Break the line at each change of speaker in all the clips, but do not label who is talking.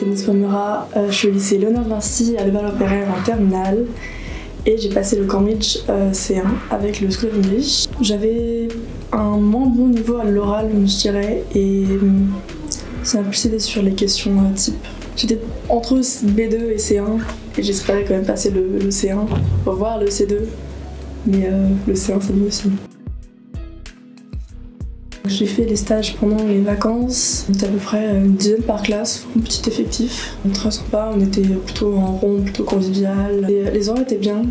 Thémis Pomera, je suis au lycée Léonard de Vinci à Levallois-Perret en terminale et j'ai passé le Cambridge C1 avec le School of English. J'avais un moins bon niveau à l'oral, je dirais, et ça m'a plus aidé sur les questions type. J'étais entre B2 et C1 et j'espérais quand même passer le C1 pour voir le C2, mais le C1 c'est mieux aussi. J'ai fait les stages pendant les vacances, on était à peu près une dizaine par classe, un petit effectif. Très sympa, on était plutôt en rond, plutôt convivial. Et les horaires étaient bien,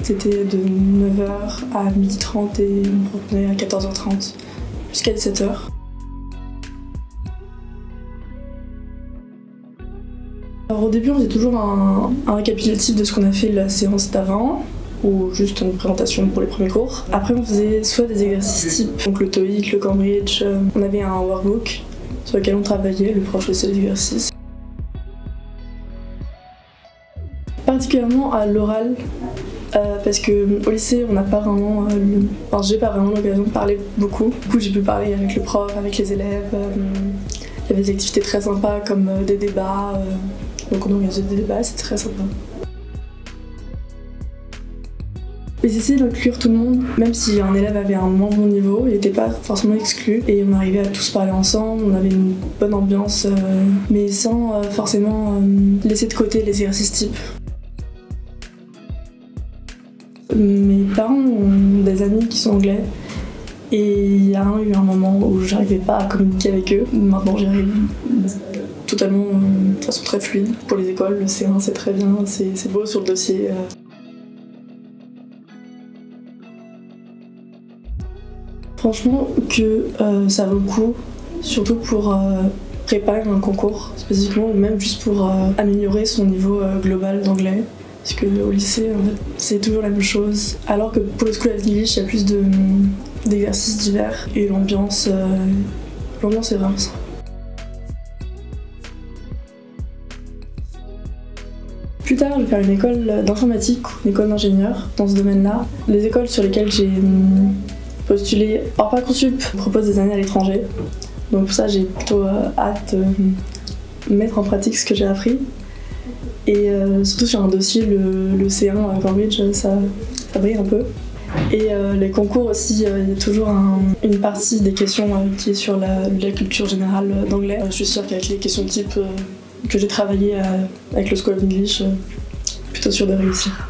c'était de 9h à 12h30 et on revenait à 14h30 jusqu'à 17h. Alors au début on faisait toujours un récapitulatif de ce qu'on a fait la séance d'avant, ou juste une présentation pour les premiers cours. Après on faisait soit des exercices type, donc le TOEIC, le Cambridge, on avait un workbook sur lequel on travaillait, le prof faisait les exercices. Particulièrement à l'oral, parce qu'au lycée on n'a pas vraiment, j'ai pas vraiment l'occasion de parler beaucoup. Du coup j'ai pu parler avec le prof, avec les élèves, il y avait des activités très sympas comme des débats, donc on organisait des débats, c'était très sympa. J'ai essayé d'inclure tout le monde, même si un élève avait un moins bon niveau, il n'était pas forcément exclu. Et on arrivait à tous parler ensemble, on avait une bonne ambiance, mais sans forcément laisser de côté les exercices types. Mes parents ont des amis qui sont anglais, et il y a eu un moment où j'arrivais pas à communiquer avec eux. Maintenant j'y arrive totalement de façon très fluide. Pour les écoles, le C1 c'est très bien, c'est beau sur le dossier. Franchement que ça vaut le coup, surtout pour préparer un concours spécifiquement, ou même juste pour améliorer son niveau global d'anglais. Parce qu'au lycée, en fait, c'est toujours la même chose. Alors que pour le School of English, il y a plus d'exercices divers et l'ambiance est vraiment ça. Plus tard, je vais faire une école d'informatique ou une école d'ingénieur dans ce domaine-là. Les écoles sur lesquelles j'ai postulé hors Parcoursup propose des années à l'étranger. Donc pour ça, j'ai plutôt hâte de mettre en pratique ce que j'ai appris. Et surtout sur un dossier, le C1 à Cambridge, ça brille un peu. Et les concours aussi, il y a toujours une partie des questions qui est sur la culture générale d'anglais. Je suis sûre qu'avec les questions type que j'ai travaillé avec le School of English, plutôt sûr de réussir.